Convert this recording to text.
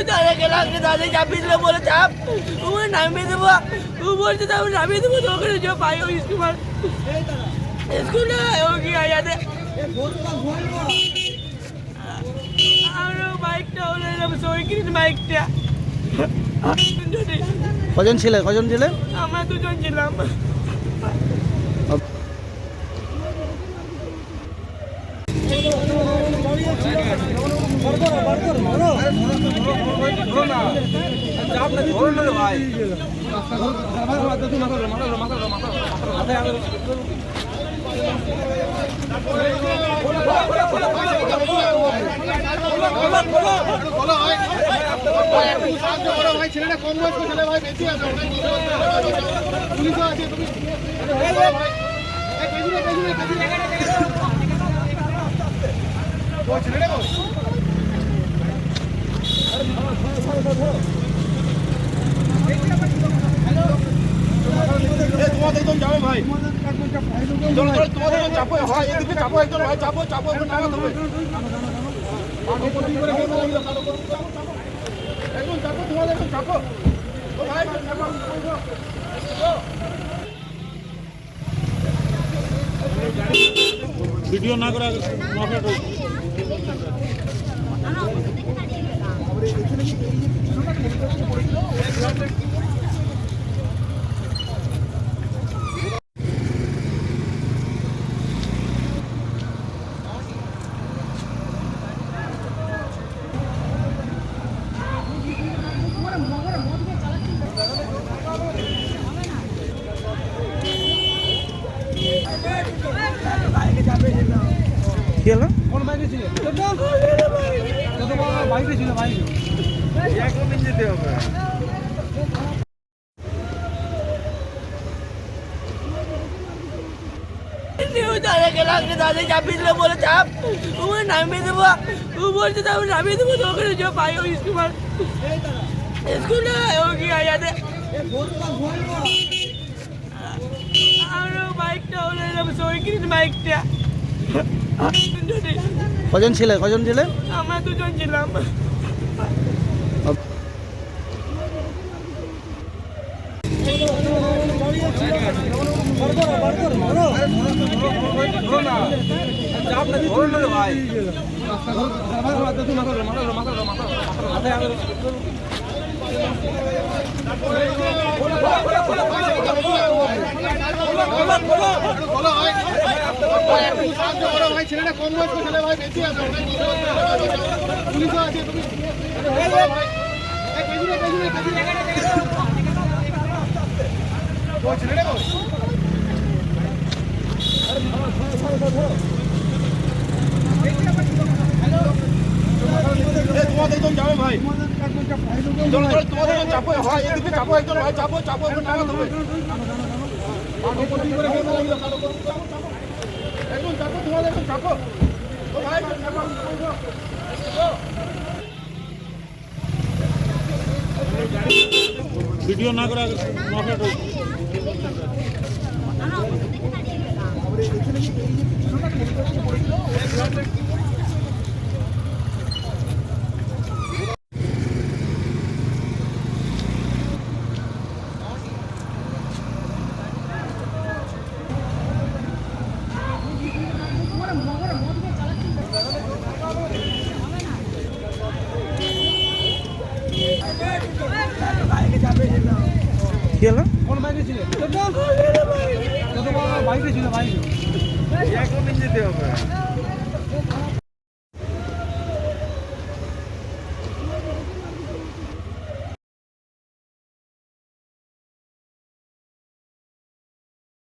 তারা গেলাকে দাদা চাপিয়ে দিলে বলে চাপ ও নামিয়ে দেবো ও বলছে তারপর নামিয়ে দেবো তো ওখানে যে পাই ও স্কুল স্কুলে ও কি আয়াতে আমরা বাইকটা হলে সৈকির বাইকটা কজন ছিলে আমরা দুজন ছিলাম। ছেলেটা কম বয়স্ক ছেলে ভাই বেশি আছে পুলিশও আছে তুমি তোমাদের একদম যাবো ভাই তোমাদের চাপো হয় এদিকে চাপো একজন ভাই চাপো চাপো নামাতে হবে একদম চাপো তোমাদের একদম চাপো ভাই ভিডিও না করে কি হলো? কোন বাইকে ছিল বাইকে ছিল বাইকে তারা গেলাকে দাদা চাপিয়ে দিলে বলে চাপ ও নামিয়ে দেবো ও বলছে তারপর নামিয়ে দেবো তো ওখানে যে পাই ও স্কুলে ও কি আয়াতে আমরা বাইকটা হলে সৈকির বাইকটা কজন ছিলে আমরা দুজন ছিলাম। ছেলেটা কম বয়স্ক ছেলে ভাই বেশি আছে পুলিশও আছে তুমি তোমাদের একদম যাবো ভাই তোমাদের চাপো হয় এদিকে চাপো একজন ভাই চাপো চাপো নামাতে হবে একদম চাপো তোমাদের একদম চাপো ভাই ভিডিও না করে কি হলো? কোন বাইকে ছিল বাইকে ছিল বাইকে